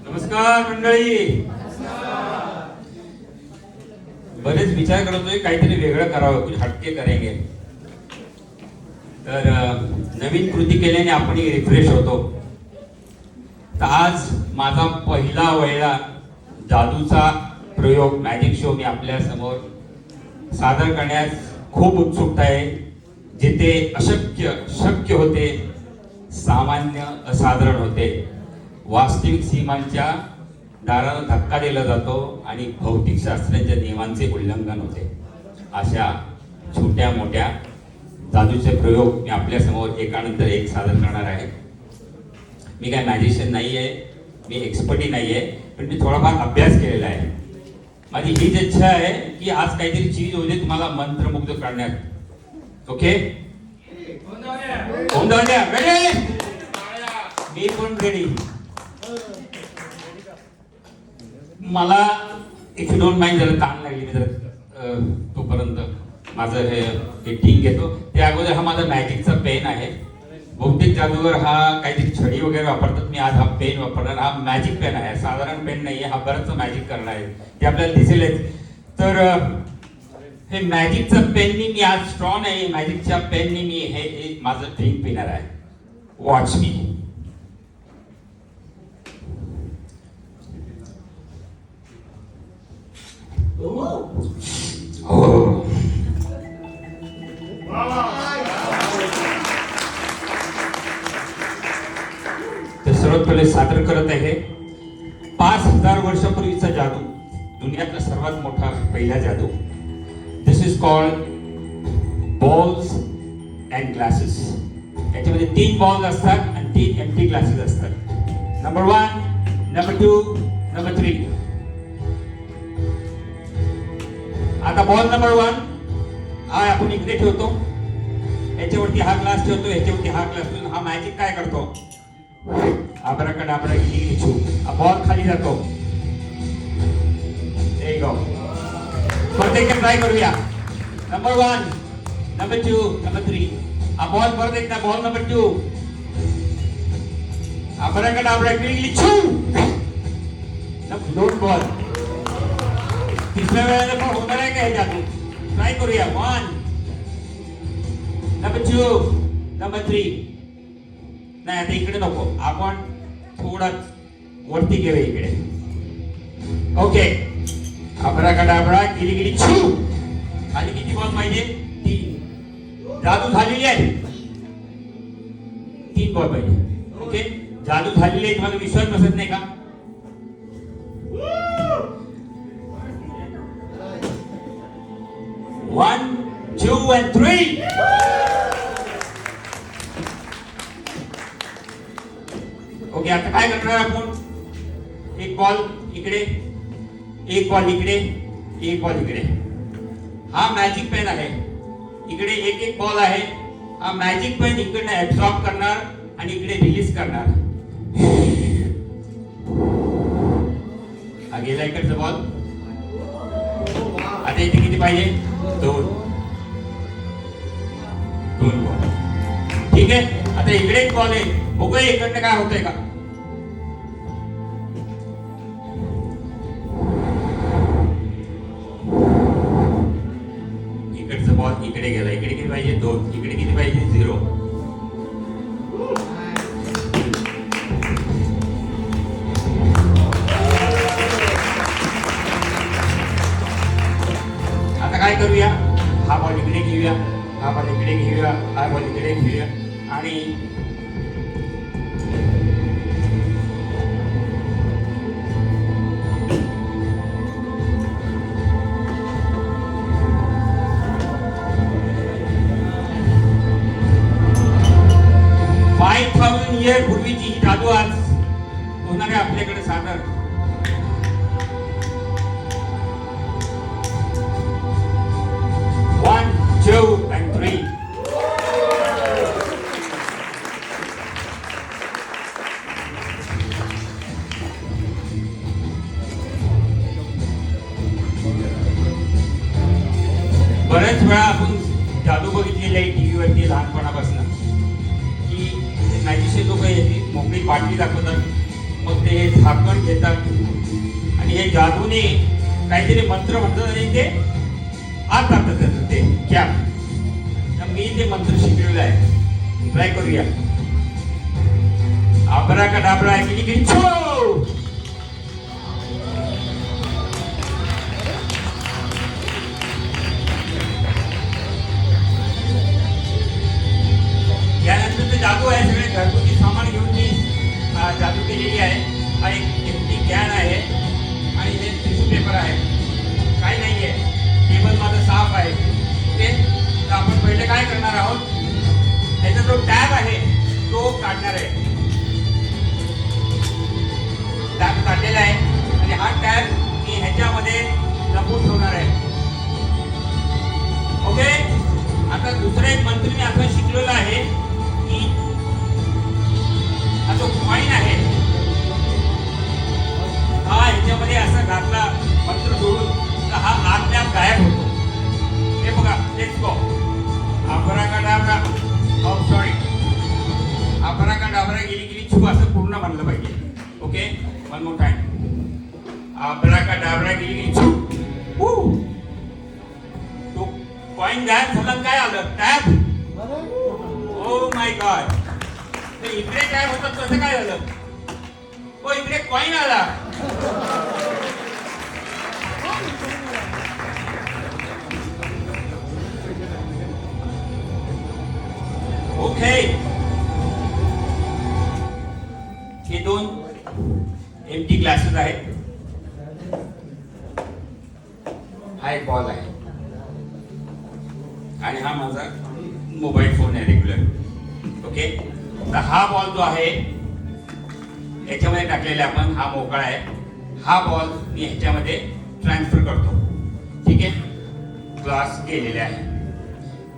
नमस्कार मंडळी. बरेच विचार करत होते काहीतरी वेगळं करावं, कुछ हटके करेंगे. तर नवीन कृती केल्याने आपण रिफ्रेश होतो. तर आज माझा पहिला जादूचा प्रयोग मॅजिक शो मी आपल्या समोर सादर करण्यास खूप उत्सुकता आहे. जिथे अशक्य शक्य होते, सामान्य असाधारण होते, वास्तविक सीमांच्या दाराला धक्का दिला जातो आणि भौतिक शास्त्रांच्या नियमांचे उल्लंघन होते. अशा छोट्या मोठ्या जादूचे प्रयोग मी आपल्या समोर एकानंतर एक सादर करणार आहे. मी काय मॅजिशियन नाही आहे, मी एक्सपर्टी नाही आहे, पण मी थोडाफार अभ्यास केलेला आहे. माझी हीच इच्छा आहे की आज काहीतरी चीज होते तुम्हाला मंत्रमुग्ध करण्यात. ओके, मी पण रेडी. मला इफ यू डोंट माइंड जरा ताण लागली, मी जरा तोपर्यंत माझं हे ठीक घेतो. त्या अगोदर हा माझा मॅजिकचा पेन आहे. बहुतेक जादूगर हा काहीतरी छडी वगैरे वापरतात, मी आज हा पेन वापरणार. हा मॅजिक पेन आहे, साधारण पेन नाही आहे. हा बरंच मॅजिक करणार आहे, ते आपल्याला दिसेलच. तर हे मॅजिकचं पेननी मी आज स्ट्रॉंग आहे. मॅजिकच्या पेननी मी हे माझं ड्रिंक पिणार आहे. वॉच मी. तर सर्वात पहिले सादर करत आहे 5000 वर्षापूर्वीचा जादू, दुनियातला सर्वात मोठा पहिला जादू. This is called balls and glasses. याच्यामध्ये 3 बॉल्स असतात आणि 3 एम्प्टी ग्लासेस असतात. Number 1, number 2, number 3. आता बॉल नंबर 1 हा आपण इकडे ठेवतो, याच्यावरती हा ग्लास ठेवतो, याच्यावरती हा ग्लास ठेवतो. हा मॅजिक काय करतो, आबराकडाबरा गिलीगिली, हा बॉल खाली जातो. There you go. परत एकदा ट्राय करूया. Number 1, number 2, number 3. हा बॉल परत एकदा, बॉल नंबर 2, आबराकडाबरा गिलीगिली, 2 बॉल. तिसऱ्या वेळेला पण होणार आहे का हे जादू? ट्राय करूया. 1, नंबर 2, नंबर 3. नाही, आता इकडे नको, आपण थोडा वरती घेऊया इकडे. ओके, आबराकडाबरा गिलीगिली, खाली किती बॉल पाहिजे? 3. जादू झालेली आहे, 3 बॉल पाहिजे. ओके, जादू झालेली आहे. तुम्हाला विश्वास बसत नाही का? 1, 2 and 3. ओके, आता काय करणार आपण? एक बॉल इकडे, एक बॉल इकडे, एक बॉल इकडे. हा मॅजिक पेन आहे. इकडे एक एक बॉल आहे. हा मॅजिक पेन इकडे ऍब्सॉर्ब करणार आणि इकडे रिलीज करणार. हा गेला इकडचा बॉल. आता इथे किती पाहिजे? 2 बॉल. ठीक आहे, आता इकडे एक बॉल आहे. बघूया इकडनं काय होतंय का. इकडचा बॉल इकडे गेला. इकडे किती पाहिजे? 2. इकडे किती पाहिजे? 0. आता काय करूया? हा बॉल इकडे घेऊया, हा बॉल इकडे घेऊया, हा बॉल इकडे घेऊया आणि इयर पूर्वीची ही जादू आज होणार आहे आपल्याकडे सादर. One, 2 and 3. बऱ्याच वेळा आपण जादू बघितलेली आहे टीव्हीवरती लहानपणापासून की मॅजिशियन लोक याची मोकळी पाठी दाखवतात, मग ते झाकण घेतात आणि हे जादूने काहीतरी मंत्र म्हणतात आणि ते आत टाकतात ते कॅप. मी ते मंत्र शिकलेलं आहे, ट्राय करूया. आबरा का डाबरा गिली गिली छो. यानंतर ते जादू आहे, सगळे घरगुती सामान घेऊन मी जादू केलेली आहे. हा एक एम्प्टी कॅन आहे आणि हे टिश्यू पेपर आहे, काही नाही आहे. टेबल माझं साफ आहे. ओके, तर आपण पहिले काय करणार आहोत, त्याचा जो टॅब आहे तो काढणार आहे. टॅब काढलेला आहे आणि हा टॅब मी ह्याच्यामध्ये लपवून ठेवणार आहे. ओके, आता दुसरं एक मंत्र मी असं शिकलेलं आहे की हा जो कॉइन आहे हा ह्याच्यामध्ये असा घातला मंत्र जोडून तर हा आतल्या गायब होतो. हे बघा, लेट्स गो. आबराकाडाबरा, ओह सॉरी, आबराकाडाबरा गिली गिली छू असं पूर्ण म्हणलं पाहिजे. Okay, one more time. Abracadabra गिली गिली छू. तो कॉइन गायब झाला, काय आलं? टॅब. ओ माय गॉड, ते इकडे काय होतं तसं काय झालं? ओ इकडे कॉइन आला. ओके, हे दोन एम्प्टी ग्लासेस आहेत. हा एक बॉल आहे आणि हा माझा मोबाईल फोन आहे रेग्युलर. ओके, तर हा बॉल जो आहे ह्याच्यामध्ये टाकलेला आपण, हा मोकळा आहे. हा बॉल मी ह्याच्यामध्ये ट्रान्सफर करतो. ठीक आहे, ग्लास गेलेले आहे.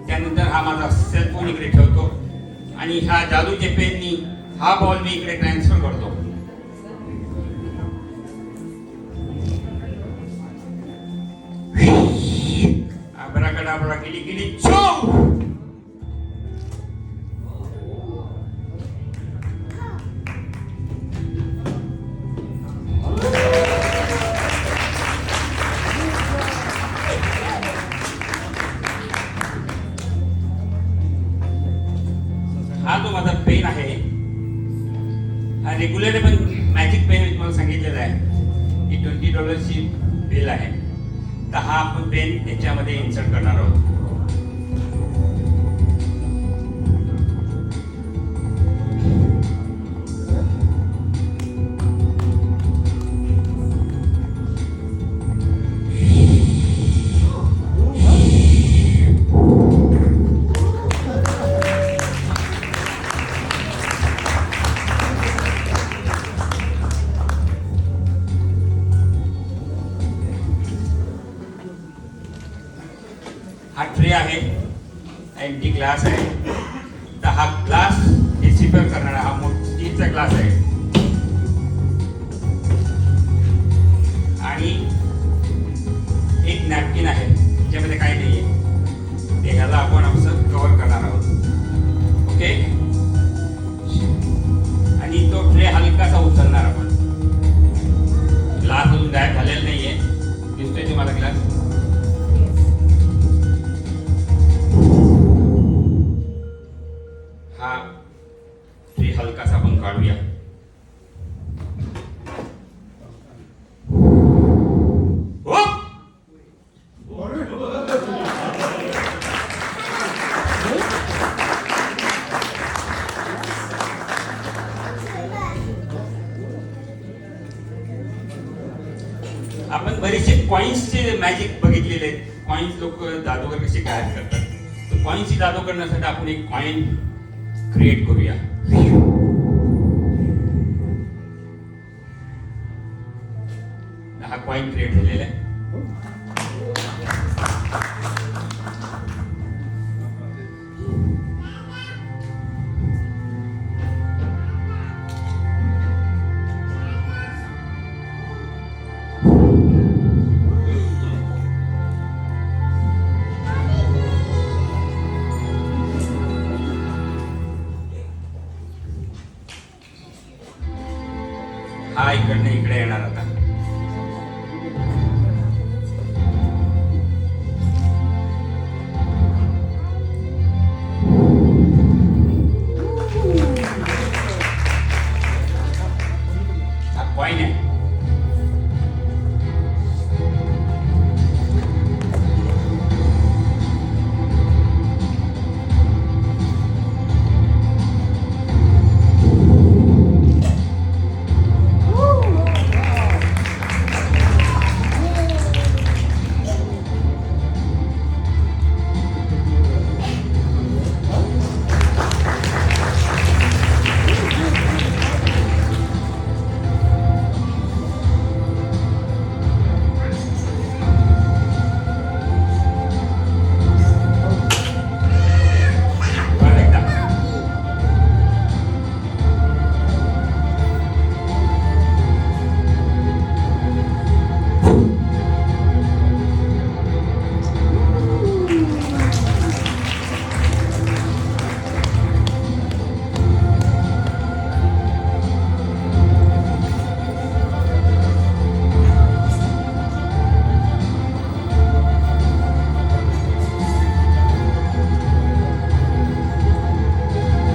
त्यानंतर हा माझा सेलफोन इकडे ठेवतो आणि ह्या जादूच्या पेननी हा बॉल मी इकडे ट्रान्सफर करतो. आबराकाडाबरा गिली गिली छो. हा जो माझा पेन आहे हा रेग्युलर पण मॅजिक पेन तुम्हाला सांगितलेला आहे की $20 बिल आहे. तर हा आपण पेन याच्यामध्ये इन्सर्ट करणार आहोत. हा ट्रे आहे, एम्प्टी ग्लास आहे. तर हा ग्लास डिसिपर करणारा हा मोठीचा ग्लास आहे आणि एक नॅपकिन आहे ज्यामध्ये काही नाही आहे. ते ह्याला आपण असं कव्हर करणार आहोत. ओके, आणि तो ट्रे हलकासा उचलणार आपण. ग्लास अजून गायब झालेला नाहीये, दिसतोय तुम्हाला ग्लास? हा ट्रे हलकासा आपण काढूया. आपण बरेचसे कॉइन्सचे मॅजिक बघितलेले आहेत. कॉइन्स लोक जादूगर कसे गायब करतात. तर कॉइन्सची जादू करण्यासाठी आपण एक कॉइन क्रिएट करूया. हा कॉइन क्रिएट झालेला आहे. हा इकडनं इकडे येणार आता. हा कॉइन आहे.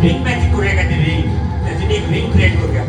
रिंग मॅचिंग करूया का? ते रिंग, त्यासाठी एक रिंग क्रिएट करूया.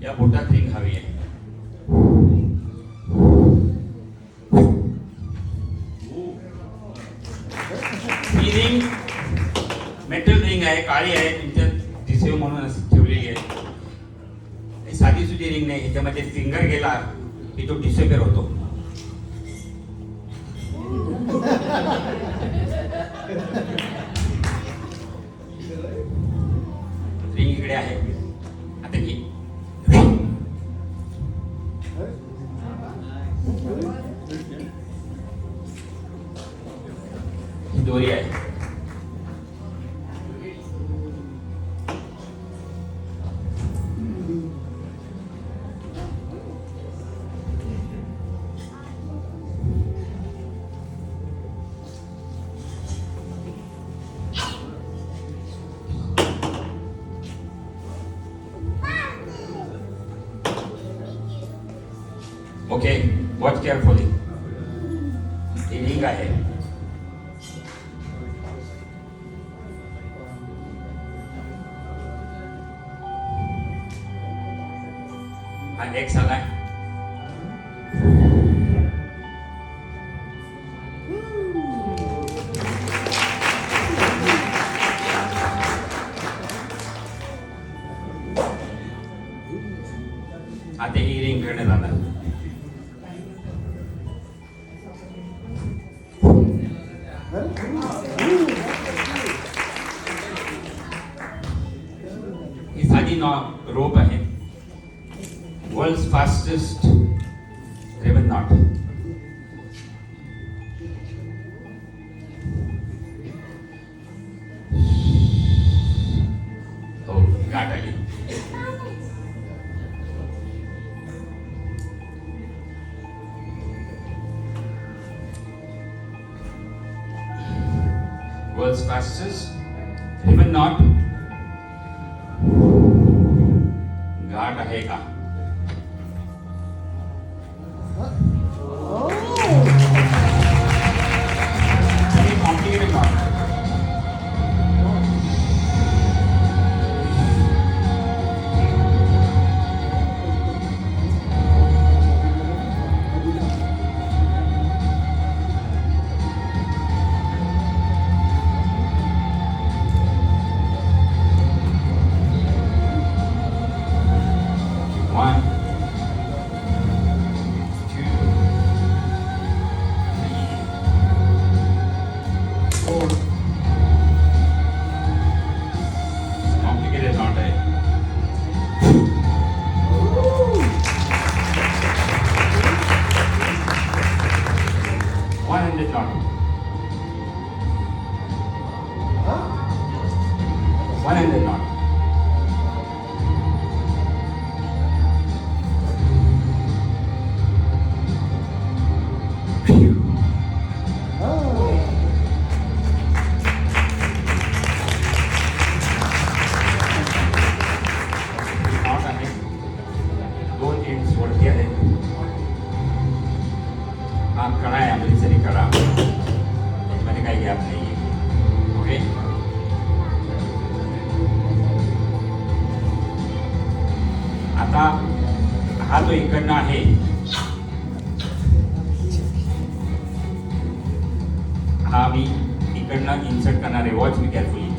या बोटात रिंग हवी आहे. ही रिंग मेटल रिंग आहे, काळी आहे, तुमच्यात दिसेव म्हणून अशी ठेवलेली आहे. ही साधी सुधी रिंग नाही, ह्याच्यामध्ये फिंगर गेला की तो डिसअपिअर होतो. रिंग इकडे आहे. आता ही दोरी आहे. Okay, watch carefully. ही रिंग आहे. हा एक्स आलाय. आता ही रिंग करण्यात आला. ही साधी रोप आहे. World's fastest ribbon knot. हो, गाठ आली. World's fastest ribbon knot. गाठ आहे का? Complicated knot. आता हा जो इकडनं आहे हा मी इकडनं इन्सर्ट करणार आहे. वॉच मी केअरफुली.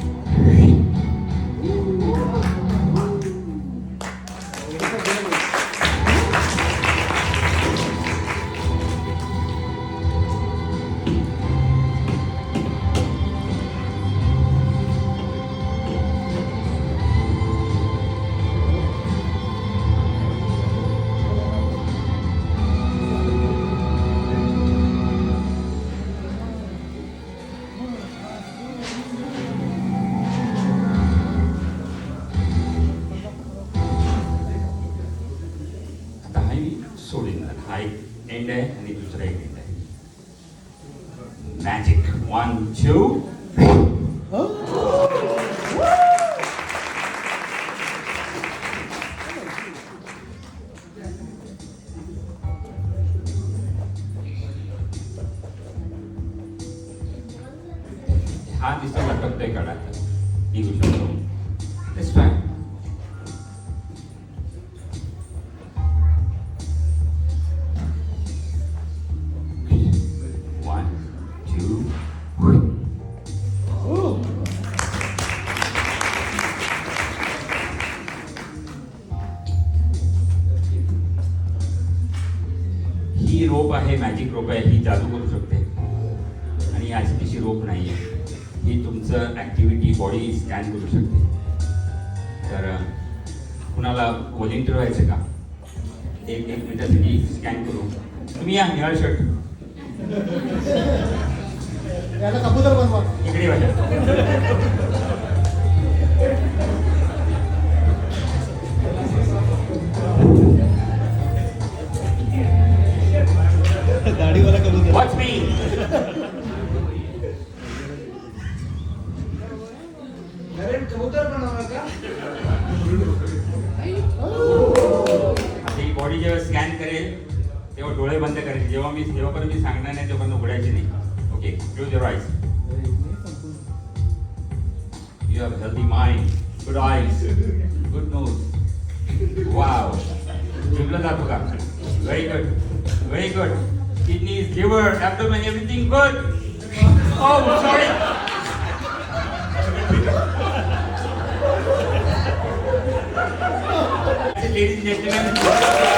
सोडून हा एक एंड आहे आणि दुसरा एक एंड आहे. मॅजिक 1 2 हा दिसतो लटकतोय काढायचा निघू शकतो. Let's try. ही रोप आहे, मॅजिक रोप आहे. ही जादू करू शकते आणि अशी तिची रोप नाही आहे. ही तुमचं ॲक्टिव्हिटी बॉडी स्कॅन करू शकते. तर कुणाला व्हॉलेंटियर व्हायचं का? एक मिनिटासाठी स्कॅन करू. तुम्ही या निळा शर्ट कबूतर बनवा इकडे वाजा. दाढीवाला कबूतर. वॉच मी. कबूतर बनवा का? आता ही बॉडी जेव्हा स्कॅन करेल तेव्हा डोळे बंद करायचे. जेव्हा पण मी सांगणार नाही तेव्हा उघडायचे नाही. Okay, close your eyes. You have a healthy mind, good eyes, good nose. Wow. जिमला जातो का? Very good. Very good. Kidneys, liver, abdomen, everything good. Oh, sorry. Ladies and gentlemen.